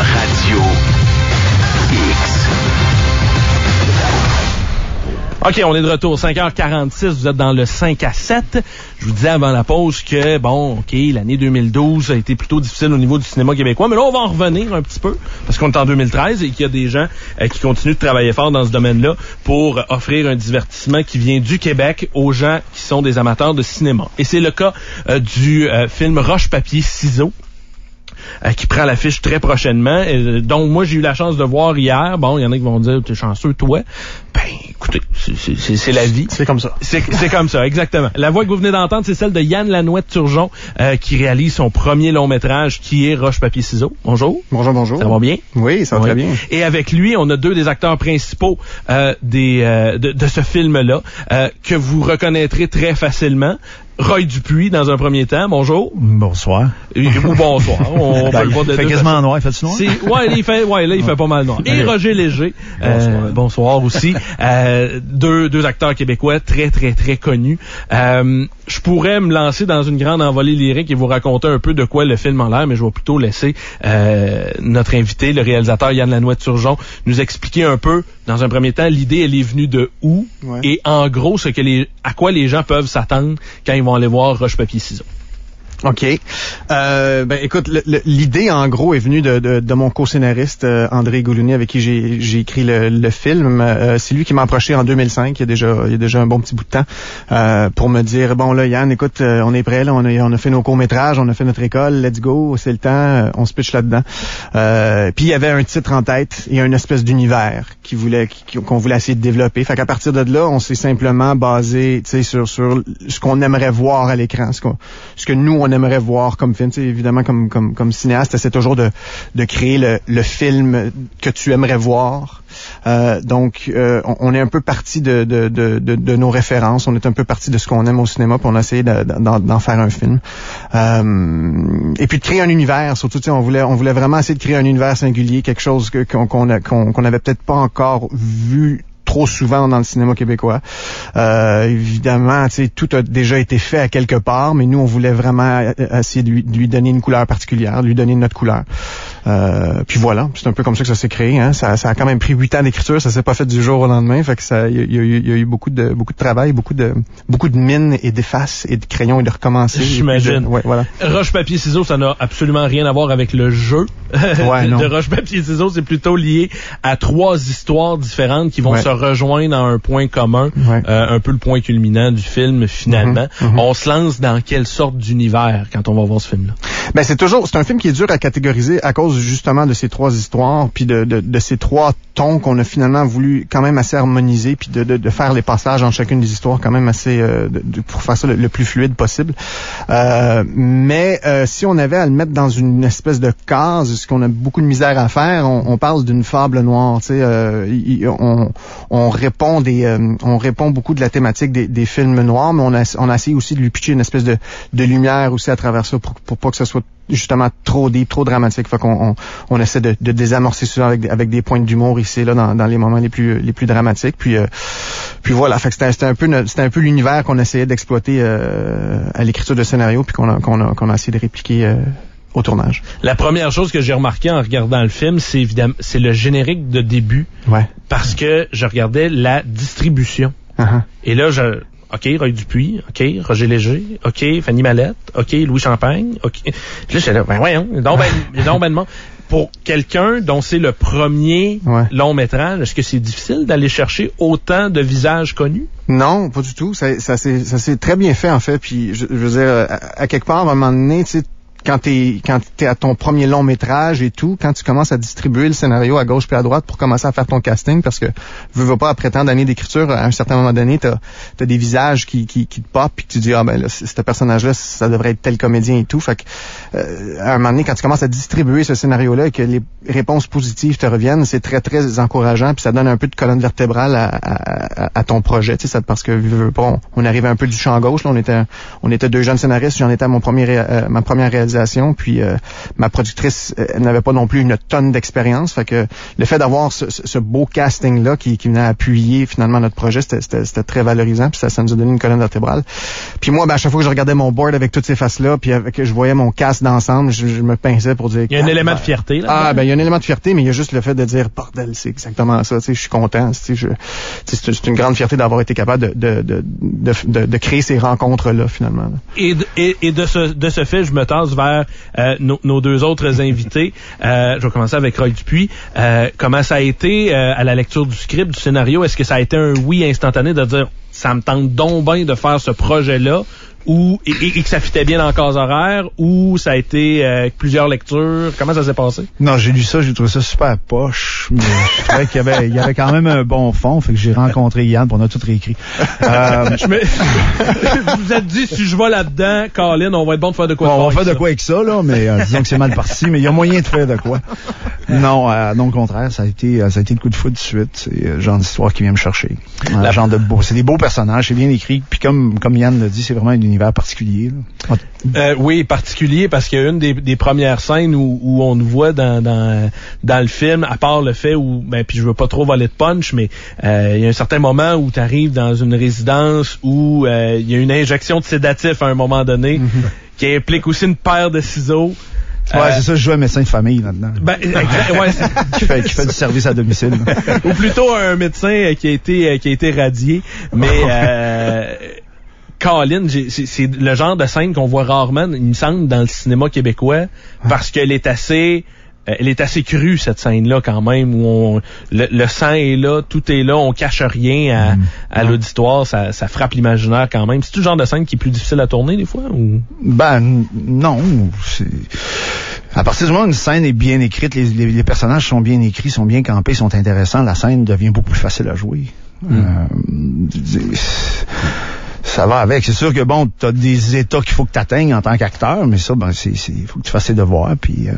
Radio X. OK, on est de retour. 5h46, vous êtes dans le 5 à 7. Je vous disais avant la pause que, l'année 2012 a été plutôt difficile au niveau du cinéma québécois, mais là, on va en revenir un petit peu, parce qu'on est en 2013 et qu'il y a des gens qui continuent de travailler fort dans ce domaine-là pour offrir un divertissement qui vient du Québec aux gens qui sont des amateurs de cinéma. Et c'est le cas du film Roche-Papier-Ciseaux, qui prend l'affiche très prochainement, donc moi j'ai eu la chance de voir hier. Bon, il y en a qui vont dire t'es chanceux toi. Ben écoutez, c'est la vie. C'est comme ça. C'est comme ça, exactement. La voix que vous venez d'entendre, c'est celle de Yann Lanouette-Turgeon, qui réalise son premier long métrage qui est Roche-Papier-Ciseaux. Bonjour. Bonjour. Ça va bien? Oui, ça va très bien. Et avec lui, on a deux des acteurs principaux de ce film-là, que vous reconnaîtrez très facilement. Roy Dupuis, dans un premier temps. Bonjour. Bonsoir. Ou bonsoir. On peut le voir de il fait quasiment noir. Il fait-tu noir? Il fait pas mal noir. Et Roger Léger. Bonsoir aussi. Deux acteurs québécois très, très, très connus. Je pourrais me lancer dans une grande envolée lyrique et vous raconter un peu de quoi le film a l'air, mais je vais plutôt laisser notre invité, le réalisateur Yann Lanouette-Turgeon, nous expliquer un peu, dans un premier temps, l'idée, elle est venue de où, et en gros, à quoi les gens peuvent s'attendre quand ils vont aller voir Roche-Papier-Ciseaux. OK. Écoute, l'idée, en gros, est venue de mon co-scénariste, André Goulouni, avec qui j'ai écrit le film. C'est lui qui m'a approché en 2005, il y a déjà un bon petit bout de temps, pour me dire, bon, là, Yann, écoute, on est prêt, là, on a fait nos courts-métrages, on a fait notre école, let's go, c'est le temps, on se pitch là-dedans. Puis il y avait un titre en tête et une espèce d'univers qu'on voulait essayer de développer. Fait qu'à partir de là, on s'est simplement basé, tu sais, sur ce qu'on aimerait voir à l'écran, ce que nous, on aimerait voir comme film. T'sais, évidemment, comme cinéaste, c'est toujours de créer le film que tu aimerais voir. Donc, on est un peu parti de nos références. On est un peu parti de ce qu'on aime au cinéma, puis on a essayé d'en faire un film. Et puis de créer un univers. Surtout, on voulait vraiment essayer de créer un univers singulier, quelque chose qu'on avait peut-être pas encore vu trop souvent dans le cinéma québécois. Évidemment, tout a déjà été fait à quelque part, mais nous, on voulait vraiment essayer de lui donner une couleur particulière, de lui donner notre couleur. Puis voilà, c'est un peu comme ça que ça s'est créé. Hein. Ça a quand même pris 8 ans d'écriture, ça s'est pas fait du jour au lendemain. Fait que il y a eu beaucoup de travail, beaucoup de mines et d'effaces et de crayons et de recommencer. J'imagine. Voilà. Roche-Papier-Ciseaux, ça n'a absolument rien à voir avec le jeu de Roche-Papier-Ciseaux. C'est plutôt lié à 3 histoires différentes qui vont se rejoindre dans un point commun, un peu le point culminant du film finalement. On se lance dans quelle sorte d'univers quand on va voir ce film-là? Ben c'est un film qui est dur à catégoriser à cause justement de ces 3 histoires, puis de ces 3 tons qu'on a finalement voulu quand même assez harmoniser, puis de faire les passages en chacune des histoires quand même assez pour faire ça le plus fluide possible. Mais si on avait à le mettre dans une espèce de case, ce qu'on a beaucoup de misère à faire, on parle d'une fable noire. Tu sais, on répond beaucoup de la thématique des films noirs, mais on a essayé aussi de lui pitcher une espèce de lumière aussi à travers ça pour pas que ça soit justement trop deep, trop dramatique. Fait qu'on essaie de désamorcer ça avec des points d'humour ici là dans les moments les plus dramatiques. Puis voilà, fait que c'était un peu l'univers qu'on essayait d'exploiter à l'écriture de scénario, puis qu'on a essayé de répliquer au tournage. La première chose que j'ai remarqué en regardant le film, c'est évidemment le générique de début. Ouais. Parce que je regardais la distribution. Et là, OK, Roy Dupuis, OK, Roger Léger, OK, Fanny Mallette, OK, Louis Champagne, OK. Là, j'étais là, voyons, donc ben de pour quelqu'un dont c'est le premier long métrage, est-ce que c'est difficile d'aller chercher autant de visages connus? Non, pas du tout. Ça s'est très bien fait, en fait. Puis, je veux dire, à quelque part, à un moment donné, tu sais, quand t'es à ton premier long métrage et tout, quand tu commences à distribuer le scénario à gauche puis à droite pour commencer à faire ton casting, parce que veux pas, après tant d'années d'écriture, à un certain moment donné, t'as des visages qui te pop, puis tu dis, ah ben là, ce personnage-là, ça devrait être tel comédien et tout. Fait que à un moment donné, quand tu commences à distribuer ce scénario-là et que les réponses positives te reviennent, c'est très, très encourageant, puis ça donne un peu de colonne vertébrale à ton projet, tu sais, parce que veux pas, on arrivait un peu du champ gauche, là, on était 2 jeunes scénaristes, j'en étais à ma première réalisation. réalisation. Puis ma productrice, elle n'avait pas non plus une tonne d'expérience. Fait que le fait d'avoir ce beau casting-là qui venait appuyer finalement notre projet, c'était très valorisant. Puis ça nous a donné une colonne vertébrale. Puis moi, à chaque fois que je regardais mon board avec toutes ces faces-là, puis que je voyais mon cast d'ensemble, je me pinçais pour dire... Il y a un élément de fierté, là. Il y a un élément de fierté, mais il y a juste le fait de dire, bordel, c'est exactement ça. Tu sais, je suis content. Tu sais, c'est une grande fierté d'avoir été capable de créer ces rencontres-là, finalement. Là. Et de ce fait, je me tasse vers nos deux autres invités. Je vais commencer avec Roy Dupuis. Comment ça a été à la lecture du script, du scénario? Est-ce que ça a été un oui instantané de dire, ça me tente donc bien de faire ce projet-là? Et que ça fitait bien dans la case horaire, ou ça a été plusieurs lectures? Comment ça s'est passé? Non, j'ai lu ça, j'ai trouvé ça super poche, mais je trouvais qu'il y avait quand même un bon fond, fait que j'ai rencontré Yann, puis on a tout réécrit. Vous vous êtes dit, si je vais là-dedans, Colin, on va être bon de faire de quoi? On va faire de quoi avec ça, là, mais disons que c'est mal parti, mais il y a moyen de faire de quoi. Non, au contraire, ça a été le coup de foudre de suite. C'est le genre d'histoire qui vient me chercher. C'est des beaux personnages, c'est bien écrit, puis comme Yann l'a dit, c'est vraiment un univers particulier. Oui, particulier, parce qu'il y a une des premières scènes où on nous voit dans le film, à part le fait où, puis je veux pas trop voler de punch, mais il y a un certain moment où tu arrives dans une résidence où il y a une injection de sédatif à un moment donné, qui implique aussi une paire de ciseaux. Ouais, c'est ça, je joue un médecin de famille là-dedans. Qui fait du service à domicile. Ou plutôt un médecin qui a été radié, mais Colin, c'est le genre de scène qu'on voit rarement, il me semble, dans le cinéma québécois, parce qu'elle est assez crue, cette scène-là, quand même, où le sang est là, tout est là, on cache rien à l'auditoire, ça frappe l'imaginaire quand même. C'est-tu le genre de scène qui est plus difficile à tourner, des fois, ou? Non. À partir du moment où une scène est bien écrite, les personnages sont bien écrits, sont bien campés, sont intéressants, la scène devient beaucoup plus facile à jouer. Ça va avec. C'est sûr que t'as des états qu'il faut que t'atteignes en tant qu'acteur, mais ça, faut que tu fasses tes devoirs, puis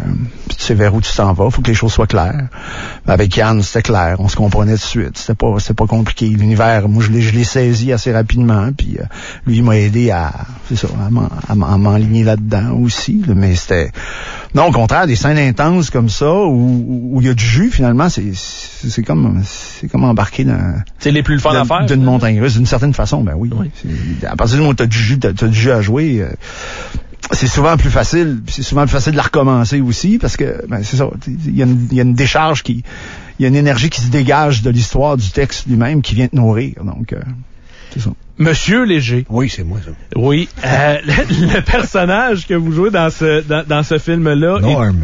tu sais vers où tu t'en vas. Faut que les choses soient claires. Avec Yann, c'était clair. On se comprenait tout de suite. C'était pas compliqué. L'univers, moi, je l'ai saisi assez rapidement, puis lui, il m'a aidé à m'enligner là-dedans aussi. Mais c'était... Non, au contraire, des scènes intenses comme ça, où il y a du jus, finalement, c'est comme embarquer dans... C'est les plus le fun à faire. D'une montagne russe, d'une certaine façon, oui. À partir du moment où t'as du jus à jouer, c'est souvent plus facile de la recommencer aussi, parce que, c'est ça, il y a une décharge il y a une énergie qui se dégage de l'histoire du texte lui-même qui vient te nourrir, donc, c'est ça. Monsieur Léger. Oui, c'est moi, ça. Oui. Le personnage que vous jouez dans ce film-là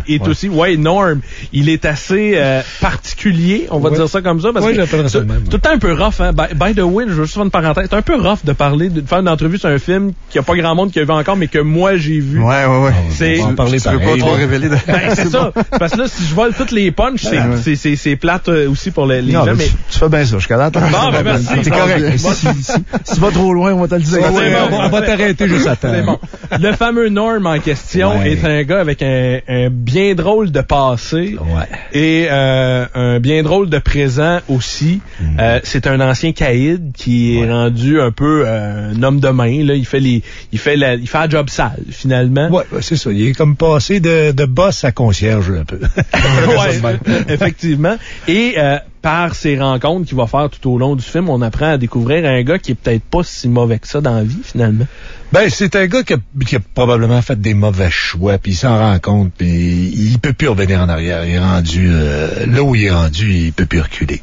est aussi... Oui, Norm. Il est assez particulier, on va dire ça comme ça. Parce que j'appellerais ça même. Tout le temps un peu rough, hein. By the way, je veux juste faire une parenthèse. C'est un peu rough de faire une entrevue sur un film qu'il n'y a pas grand monde qui a vu encore, mais que moi, j'ai vu. Ouais. C'est... On va en parler tu veux pas trop révéler c'est ça. Parce que là, si je vole toutes les punchs, c'est plate aussi pour les gens. Mais tu fais bien ça, je connais. Bon, merci. C'est correct. Si tu vas trop loin, on va te le dire. On va t'arrêter juste à temps. C'est bon. Le fameux Norm en question est un gars avec un bien drôle de passé et un bien drôle de présent aussi. C'est un ancien caïd qui est rendu un peu un homme de main. Là. Il fait la job sale, finalement. Ouais, c'est ça. Il est comme passé de boss à concierge, un peu. Effectivement. Et par ces rencontres qu'il va faire tout au long du film, on apprend à découvrir un gars qui est peut-être pas si mauvais que ça dans la vie, finalement. C'est un gars qui a probablement fait des mauvais choix, puis il s'en rend compte, puis il peut plus revenir en arrière. Il est rendu là où il est rendu, il peut plus reculer.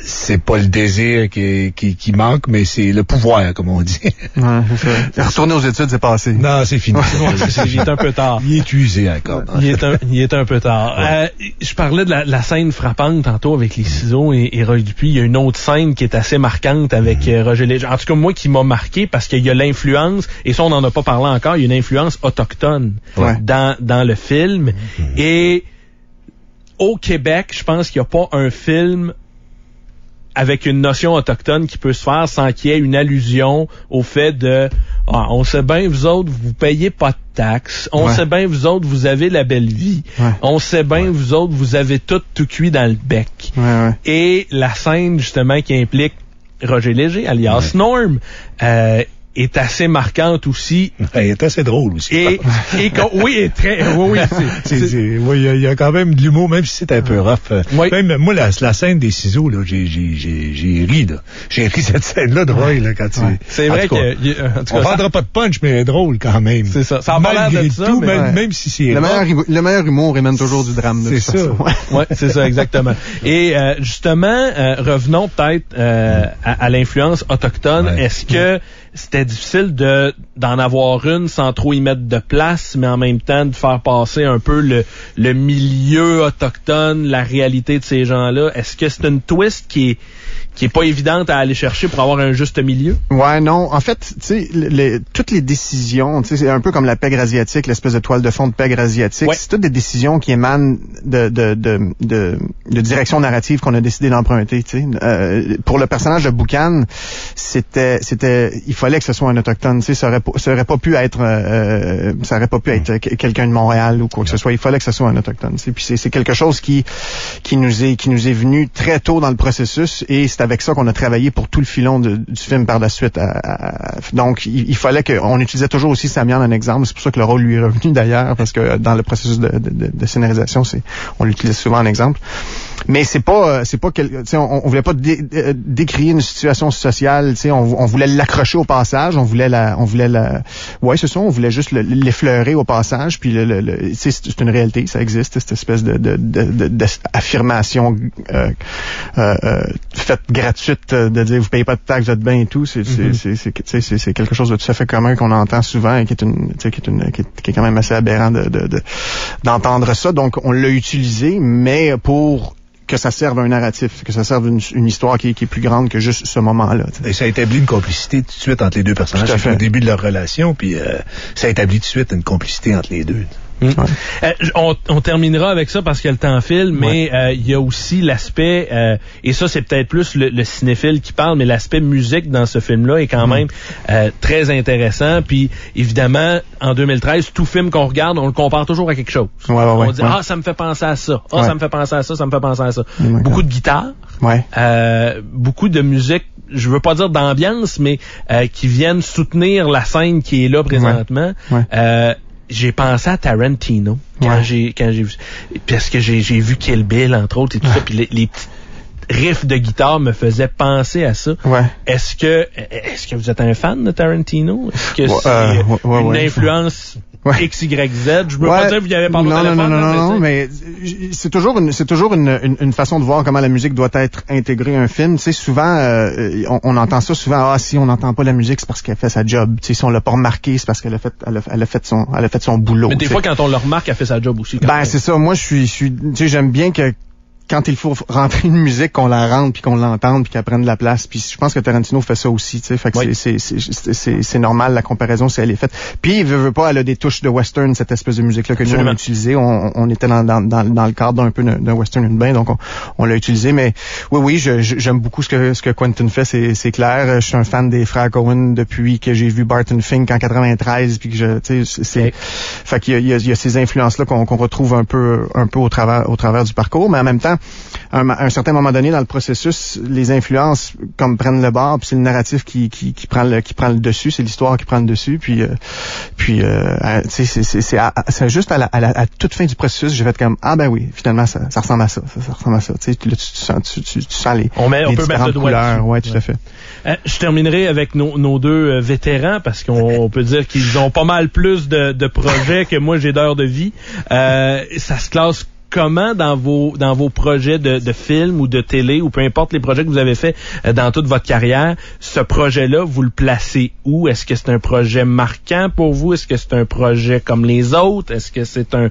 C'est pas le désir qui manque, mais c'est le pouvoir, comme on dit. Ouais, c'est ça. Retourner aux études, c'est passé. Non, c'est fini. Il est un peu tard. Il est usé encore. Il est un peu tard. Je parlais de la scène frappante tantôt avec les ciseaux et Roy Dupuis. Il y a une autre scène qui est assez marquante avec Roger Léger. En tout cas, moi, qui m'a marqué parce qu'il y a l'influence, et ça, on n'en a pas parlé encore, il y a une influence autochtone dans le film. Et au Québec, je pense qu'il n'y a pas un film avec une notion autochtone qui peut se faire sans qu'il y ait une allusion au fait de on sait bien, vous autres, vous payez pas de taxes. On sait bien, vous autres, vous avez la belle vie. On sait bien, vous autres, vous avez tout cuit dans le bec. Et la scène, justement, qui implique Roger Léger, alias Norm, est assez marquante aussi. Elle est assez drôle aussi. Oui, il y a quand même de l'humour, même si c'est un peu rough. Oui. Même moi, la scène des ciseaux, là, j'ai ri, là. J'ai ri cette scène-là de Roy, là, quand tu... C'est vrai que... On vendra pas de punch, mais elle est drôle quand même. C'est ça. Ça a pas l'air de ça, tout, mais... même si c'est le meilleur humour émane toujours du drame. C'est ça. Ouais, c'est ça, exactement. Et justement, revenons peut-être à l'influence autochtone. Ouais. Est-ce que c'était difficile d'en avoir une sans trop y mettre de place, mais en même temps de faire passer un peu le milieu autochtone, la réalité de ces gens-là? Est-ce que c'est une twist qui est pas évidente à aller chercher pour avoir un juste milieu? Ouais, non. En fait, tu sais, toutes les décisions, tu sais, c'est un peu comme la pègre asiatique, l'espèce de toile de fond de pègre asiatique. Ouais. C'est toutes des décisions qui émanent de direction narrative qu'on a décidé d'emprunter, tu sais. Pour le personnage de Boucan, il fallait que ce soit un autochtone, tu sais, ça aurait pas pu être quelqu'un de Montréal ou quoi que ce soit. Il fallait que ce soit un autochtone, tu sais. Puis c'est quelque chose qui nous est venu très tôt dans le processus, et c'est avec ça qu'on a travaillé pour tout le filon du film par la suite. Donc, il fallait qu'on utilisait toujours aussi Samian en exemple. C'est pour ça que le rôle lui est revenu d'ailleurs, parce que dans le processus de scénarisation, on l'utilise souvent en exemple. Mais c'est pas on voulait pas décrire une situation sociale, tu sais, on voulait l'accrocher au passage, on voulait ouais, c'est ça, on voulait juste l'effleurer au passage, puis c'est une réalité, ça existe, cette espèce d'affirmation faite gratuite de dire vous payez pas de taxes, vous êtes bien et tout, c'est quelque chose de tout à fait commun qu'on entend souvent et qui est quand même assez aberrant d'entendre ça. Donc on l'a utilisé, mais pour que ça serve un narratif, que ça serve une histoire qui est plus grande que juste ce moment-là. T'sais. Et ça établit une complicité tout de suite entre les deux personnages. C'est au début de leur relation, puis ça établit tout de suite une complicité entre les deux. Ouais. On terminera avec ça parce que le temps file, mais il y a aussi l'aspect, et ça c'est peut-être plus le cinéphile qui parle, mais l'aspect musique dans ce film-là est quand même très intéressant. Puis évidemment, en 2013, tout film qu'on regarde, on le compare toujours à quelque chose. On dit ça me fait penser à ça, ça me fait penser à ça, ça me fait penser à ça. Beaucoup de guitare, beaucoup de musique. Je veux pas dire d'ambiance, mais qui viennent soutenir la scène qui est là présentement. J'ai pensé à Tarantino quand j'ai vu, parce que j'ai vu Kill Bill entre autres et tout ça, puis les petits riffs de guitare me faisaient penser à ça. Est-ce que vous êtes un fan de Tarantino? Est-ce que c'est une influence X, Y, Z? Je veux pas dire que vous y avez parlé au téléphone. Non, mais c'est toujours une façon de voir comment la musique doit être intégrée à un film. Tu sais, souvent, on entend ça souvent, si on n'entend pas la musique, c'est parce qu'elle fait sa job. Tu sais, si on l'a pas remarqué, c'est parce qu'elle a fait son boulot. Mais des fois, quand on le remarque, elle fait sa job aussi. C'est ça. Moi, tu sais, j'aime bien que quand il faut rentrer une musique, qu'on la rentre, puis qu'on l'entende, puis qu'elle prenne de la place. Puis je pense que Tarantino fait ça aussi, tu sais. Fait que c'est normal, la comparaison, si elle est faite. Puis il veut pas, elle a des touches de western, cette espèce de musique-là que nous on a utilisé. On était dans le cadre un peu d'un western urbain, donc on l'a utilisé. Mais oui, j'aime beaucoup ce que Quentin fait, c'est clair. Je suis un fan des frères Coen depuis que j'ai vu Barton Fink en 93, puis que tu sais, fait qu'il y a ces influences-là qu'on retrouve un peu au travers du parcours, mais en même temps, à un certain moment donné dans le processus, les influences comme prennent le bord, puis c'est le narratif qui prend le dessus, c'est l'histoire qui prend le dessus, puis tu sais, c'est juste à la toute fin du processus, j'ai fait comme oui, finalement ça ressemble à ça, tu sais, là, tu sens les on peut mettre le doigt couleurs, tout à fait. Je terminerai avec nos deux vétérans parce qu'on peut dire qu'ils ont pas mal plus de projets que moi j'ai d'heures de vie. Ça se classe comment dans vos projets de film ou de télé, ou peu importe les projets que vous avez fait dans toute votre carrière, ce projet-là, vous le placez où? Est-ce que c'est un projet marquant pour vous? Est-ce que c'est un projet comme les autres? Est-ce que c'est un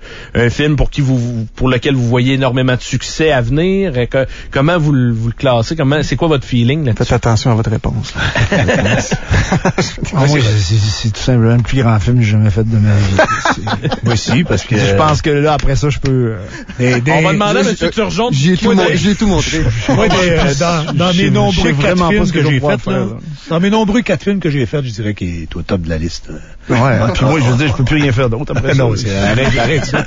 film pour lequel vous voyez énormément de succès à venir? Comment vous le classez? C'est quoi votre feeling là-dessus? Faites attention à votre réponse. Moi, c'est tout simplement le plus grand film que j'ai jamais fait de ma vie. Moi aussi, parce que je pense que là, après ça, je peux On va demander à M. Turgeon. J'ai tout montré. Moi, dans mes nombreux 4 films que j'ai faits, là, dans mes nombreux 4 films que j'ai faits, je dirais qu'il est au top de la liste. Ouais, puis moi, je veux dire, je peux plus rien faire d'autre après ça. Non, arrête ça.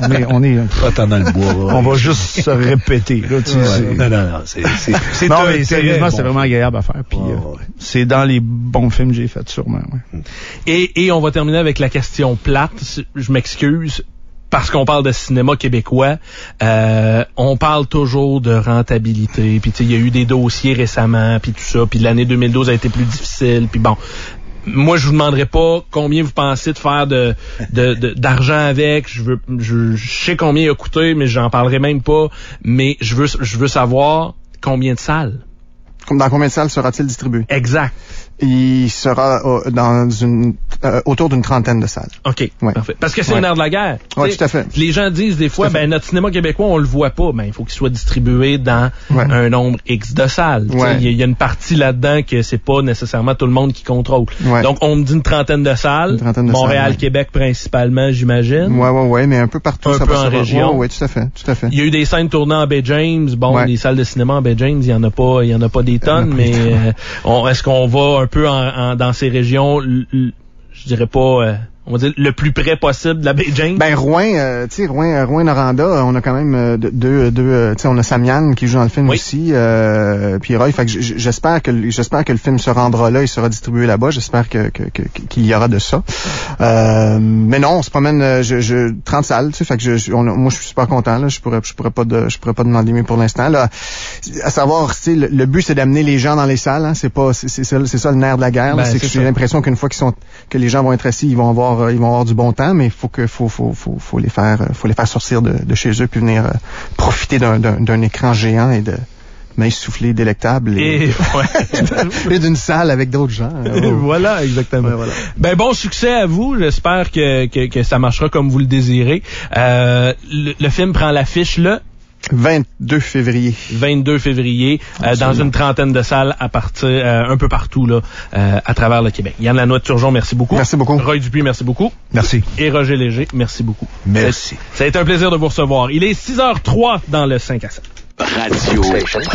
Mais on est... Pas tant dans le bois. On va juste se répéter, là, tu sais. Non, c'est non, mais sérieusement, c'est vraiment agréable à faire. Puis c'est dans les bons films que j'ai faits, sûrement. Ouais. Et on va terminer avec la question plate. Je m'excuse. Parce qu'on parle de cinéma québécois, on parle toujours de rentabilité. Puis il y a eu des dossiers récemment, puis tout ça. Puis l'année 2012 a été plus difficile. Puis bon, moi je vous demanderai pas combien vous pensez de faire d'argent avec. Je sais combien il a coûté, mais j'en parlerai même pas. Mais je veux savoir combien de salles. Dans combien de salles sera-t-il distribué? Exact. Il sera autour d'une 30aine de salles. OK, ouais. Parfait. Parce que c'est le nerf de la guerre. Oui, tout à fait. Les gens disent des fois, notre cinéma québécois, on le voit pas. Il faut qu'il soit distribué dans un nombre X de salles. Il y a une partie là-dedans que c'est pas nécessairement tout le monde qui contrôle. Ouais. Donc, on me dit une trentaine de salles. Montréal, Québec principalement, j'imagine. Ouais, mais un peu partout. Un peu en région. Oui, tout à fait. Il y a eu des scènes tournées en Bay James. Bon, les salles de cinéma en Bay James, il y en a pas des tonnes, mais est-ce qu'on va un peu dans ces régions, je dirais pas, on va dire le plus près possible de la Baie James? Ben Rouen-Noranda, on a quand même deux tu sais, on a Samian qui joue dans le film aussi, puis Roy, fait que j'espère que le film se rendra là, il sera distribué là-bas, j'espère qu'il y aura de ça. Mais non, on se promène 30 salles, tu sais, fait que moi je suis super content là, je pourrais pas demander mieux pour l'instant là. À savoir, tu sais, le but c'est d'amener les gens dans les salles, hein, c'est ça le nerf de la guerre, là, c'est que j'ai l'impression qu'une fois que les gens vont être assis, ils vont avoir du bon temps, mais il faut les faire sortir de chez eux puis venir profiter d'un écran géant et de mains soufflées délectables et d'une salle avec d'autres gens. Voilà, exactement. Voilà. Ben bon succès à vous, j'espère que ça marchera comme vous le désirez. Le film prend l'affiche le 22 février. 22 février, dans une trentaine de salles à partir un peu partout là, à travers le Québec. Yann Lanois de Turgeon, merci beaucoup. Merci beaucoup. Roy Dupuis, merci beaucoup. Merci. Et Roger Léger, merci beaucoup. Merci. Ça a été un plaisir de vous recevoir. Il est 6h03 dans le 5 à 7. Radio X, le 5.